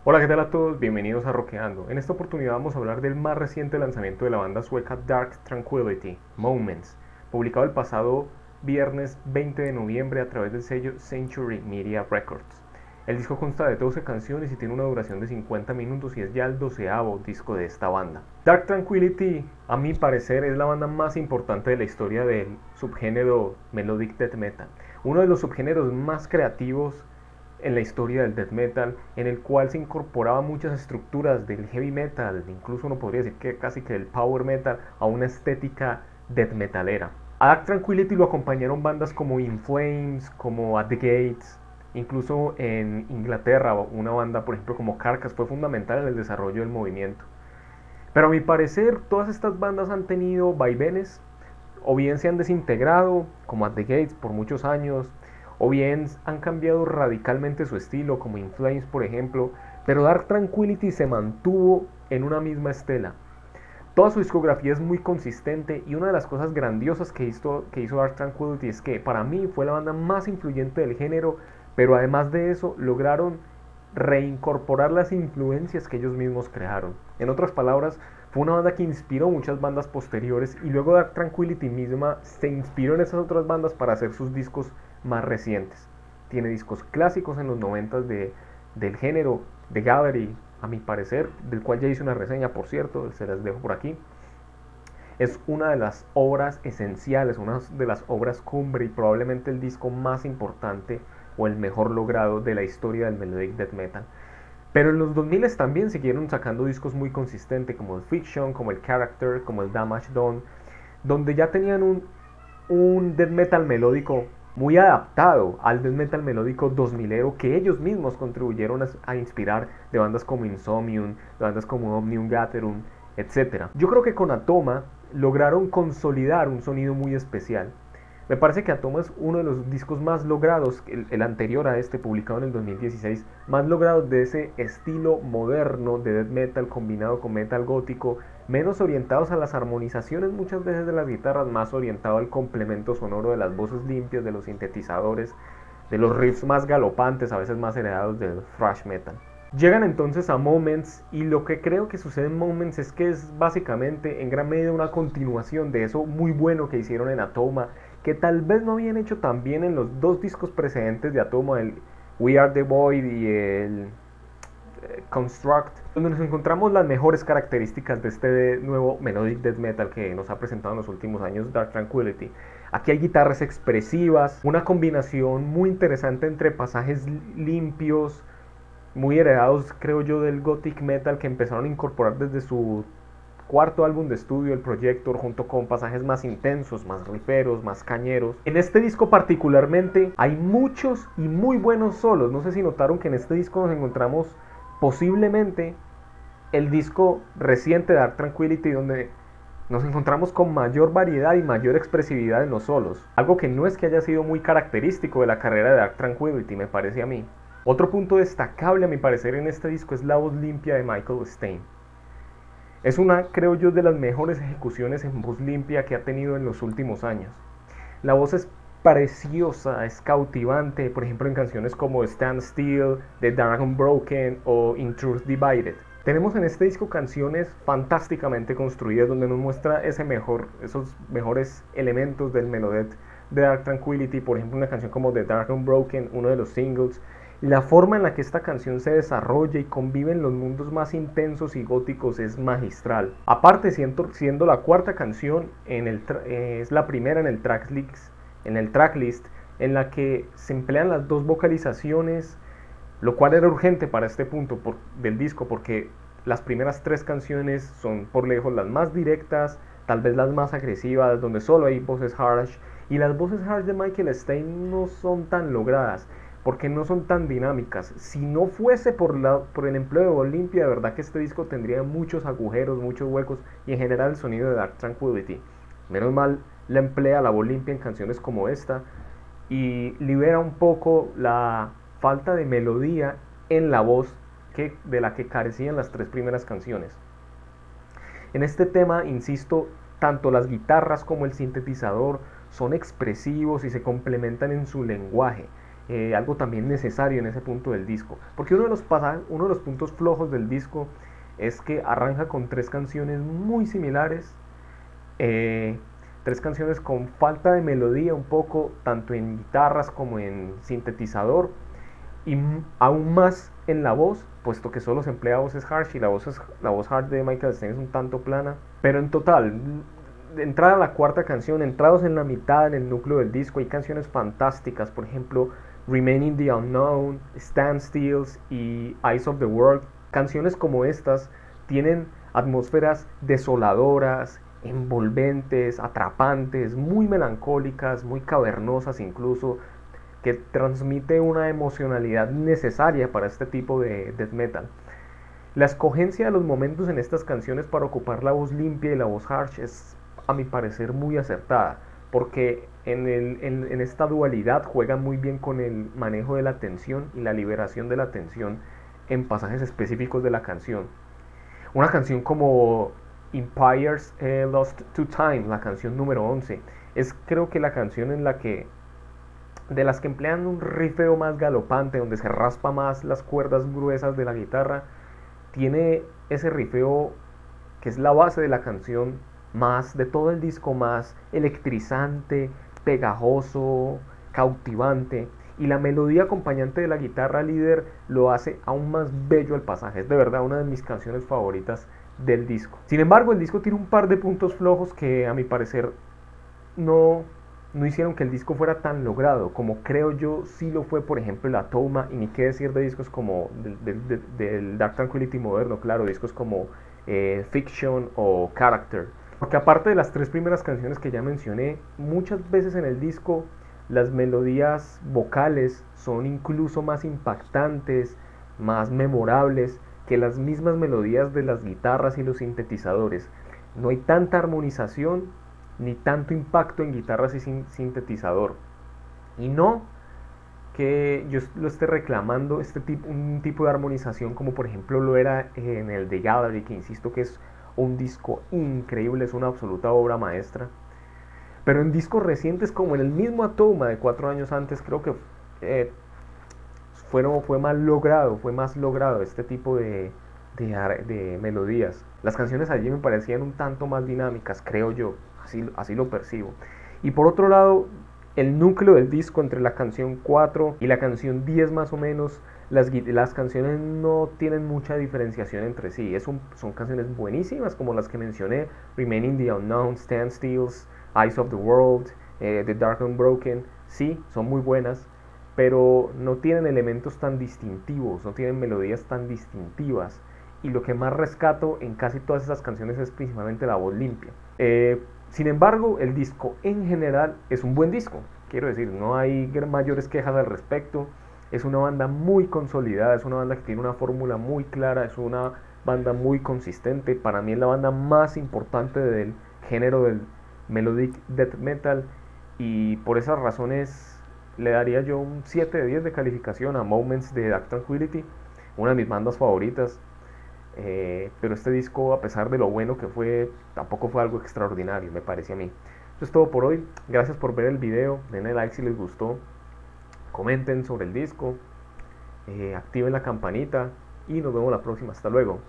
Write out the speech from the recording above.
Hola, ¿qué tal a todos? Bienvenidos a Rockeando. En esta oportunidad vamos a hablar del más reciente lanzamiento de la banda sueca Dark Tranquillity, Moments, publicado el pasado viernes 20 de noviembre a través del sello Century Media Records. El disco consta de 12 canciones y tiene una duración de 50 minutos y es ya el 12º disco de esta banda. Dark Tranquillity, a mi parecer, es la banda más importante de la historia del subgénero Melodic Death Metal, uno de los subgéneros más creativos en la historia del death metal, en el cual se incorporaba muchas estructuras del heavy metal, incluso uno podría decir que casi que del power metal, a una estética death metalera. A Dark Tranquillity lo acompañaron bandas como In Flames, como At the Gates, incluso en Inglaterra una banda por ejemplo como Carcass fue fundamental en el desarrollo del movimiento. Pero a mi parecer todas estas bandas han tenido vaivenes, o bien se han desintegrado, como At the Gates por muchos años, o bien han cambiado radicalmente su estilo, como In Flames por ejemplo, pero Dark Tranquillity se mantuvo en una misma estela. Toda su discografía es muy consistente y una de las cosas grandiosas que hizo Dark Tranquillity es que para mí fue la banda más influyente del género, pero además de eso lograron reincorporar las influencias que ellos mismos crearon. En otras palabras, fue una banda que inspiró muchas bandas posteriores y luego Dark Tranquillity misma se inspiró en esas otras bandas para hacer sus discos más recientes. Tiene discos clásicos en los 90 del género, de Gallery, a mi parecer, del cual ya hice una reseña, por cierto, se las dejo por aquí. Es una de las obras esenciales, una de las obras cumbre y probablemente el disco más importante o el mejor logrado de la historia del Melodic Death Metal. Pero en los 2000 también siguieron sacando discos muy consistentes como el Fiction, como el Character, como el Damage Done, donde ya tenían un death metal melódico muy adaptado al death metal melódico 2000ero que ellos mismos contribuyeron a inspirar de bandas como Insomnium, de bandas como Omnium Gatherum, etc. Yo creo que con Atoma lograron consolidar un sonido muy especial. Me parece que Atoma es uno de los discos más logrados, el anterior a este, publicado en el 2016, más logrados de ese estilo moderno de death metal combinado con metal gótico, menos orientados a las armonizaciones muchas veces de las guitarras, más orientado al complemento sonoro de las voces limpias, de los sintetizadores, de los riffs más galopantes, a veces más heredados del thrash metal. Llegan entonces a Moments y lo que creo que sucede en Moments es que es básicamente en gran medida una continuación de eso muy bueno que hicieron en Atoma, que tal vez no habían hecho tan bien en los dos discos precedentes de Atoma, el We Are the Void y el Construct, donde nos encontramos las mejores características de este nuevo Melodic Death Metal que nos ha presentado en los últimos años Dark Tranquillity. Aquí hay guitarras expresivas, una combinación muy interesante entre pasajes limpios, muy heredados creo yo del Gothic Metal que empezaron a incorporar desde su cuarto álbum de estudio, el Projector, junto con pasajes más intensos, más riferos, más cañeros. En este disco particularmente hay muchos y muy buenos solos. No sé si notaron que en este disco nos encontramos posiblemente el disco reciente de Dark Tranquillity donde nos encontramos con mayor variedad y mayor expresividad en los solos. Algo que no es que haya sido muy característico de la carrera de Dark Tranquillity, me parece a mí. Otro punto destacable a mi parecer en este disco es la voz limpia de Michael Stein. Es una, creo yo, de las mejores ejecuciones en voz limpia que ha tenido en los últimos años. La voz es preciosa, es cautivante, por ejemplo en canciones como Stand Still, The Dragon Broken o In Truth Divided. Tenemos en este disco canciones fantásticamente construidas donde nos muestra esos mejores elementos del melodet de Dark Tranquillity, por ejemplo una canción como The Dragon Broken, uno de los singles. La forma en la que esta canción se desarrolla y convive en los mundos más intensos y góticos es magistral. Aparte, siendo la cuarta canción, es la primera en el tracklist en la que se emplean las dos vocalizaciones, lo cual era urgente para este punto del disco porque las primeras tres canciones son por lejos las más directas, tal vez las más agresivas, donde solo hay voces harsh, y las voces harsh de Michael Stein no son tan logradas porque no son tan dinámicas. Si no fuese por el empleo de voz limpia, de verdad que este disco tendría muchos agujeros, muchos huecos y en general el sonido de Dark Tranquillity. Menos mal la emplea la voz limpia en canciones como esta y libera un poco la falta de melodía en la voz de la que carecían las tres primeras canciones. En este tema, insisto, tanto las guitarras como el sintetizador son expresivos y se complementan en su lenguaje. algo también necesario en ese punto del disco. Porque uno de los puntos flojos del disco es que arranca con tres canciones muy similares, eh, tres canciones con falta de melodía un poco, tanto en guitarras como en sintetizador, y aún más en la voz, puesto que solo se emplea voces harsh y la voz hard de Michael Stein es un tanto plana. Pero en total, de entrada a la cuarta canción, entrados en la mitad, en el núcleo del disco, hay canciones fantásticas, por ejemplo, Remaining the Unknown, Standstills y Eyes of the World. Canciones como estas tienen atmósferas desoladoras, envolventes, atrapantes, muy melancólicas, muy cavernosas incluso, que transmite una emocionalidad necesaria para este tipo de death metal. La escogencia de los momentos en estas canciones para ocupar la voz limpia y la voz harsh es, a mi parecer, muy acertada, porque en esta dualidad juegan muy bien con el manejo de la tensión y la liberación de la tensión en pasajes específicos de la canción. Una canción como Empires Lost to Time, la canción número 11, es creo que la canción en la que de las que emplean un rifeo más galopante, donde se raspa más las cuerdas gruesas de la guitarra, tiene ese rifeo que es la base de la canción, más de todo el disco, más electrizante, pegajoso, cautivante. Y la melodía acompañante de la guitarra líder lo hace aún más bello el pasaje. Es de verdad una de mis canciones favoritas del disco. Sin embargo, el disco tiene un par de puntos flojos que a mi parecer no, no hicieron que el disco fuera tan logrado como creo yo sí lo fue, por ejemplo, la Toma, y ni qué decir de discos como del Dark Tranquility moderno, claro, discos como Fiction o Character. Porque aparte de las tres primeras canciones que ya mencioné, muchas veces en el disco las melodías vocales son incluso más impactantes, más memorables que las mismas melodías de las guitarras y los sintetizadores. No hay tanta armonización ni tanto impacto en guitarras y sintetizador. Y no que yo lo esté reclamando un tipo de armonización como por ejemplo lo era en el The Gallery, que insisto que es un disco increíble, es una absoluta obra maestra. Pero en discos recientes como en el mismo Atoma de 4 años antes, creo que eh, fue más logrado este tipo de melodías. Las canciones allí me parecían un tanto más dinámicas, creo yo, así lo percibo. Y por otro lado, el núcleo del disco entre la canción 4 y la canción 10 más o menos, las canciones no tienen mucha diferenciación entre sí. Son canciones buenísimas como las que mencioné, Remaining the Unknown, Standstills, Eyes of the World, The Dark Unbroken, sí, son muy buenas, pero no tienen elementos tan distintivos, no tienen melodías tan distintivas. Y lo que más rescato en casi todas esas canciones es principalmente la voz limpia. Sin embargo, el disco en general es un buen disco. Quiero decir, no hay mayores quejas al respecto. Es una banda muy consolidada, es una banda que tiene una fórmula muy clara, es una banda muy consistente. Para mí es la banda más importante del género del melodic death metal, y por esas razones le daría yo un 7 de 10 de calificación a Moments de Dark Tranquility, una de mis bandas favoritas. Pero este disco, a pesar de lo bueno que fue, tampoco fue algo extraordinario, me parece a mí. Eso es todo por hoy. Gracias por ver el video. Denle like si les gustó. Comenten sobre el disco. Activen la campanita. Y nos vemos la próxima. Hasta luego.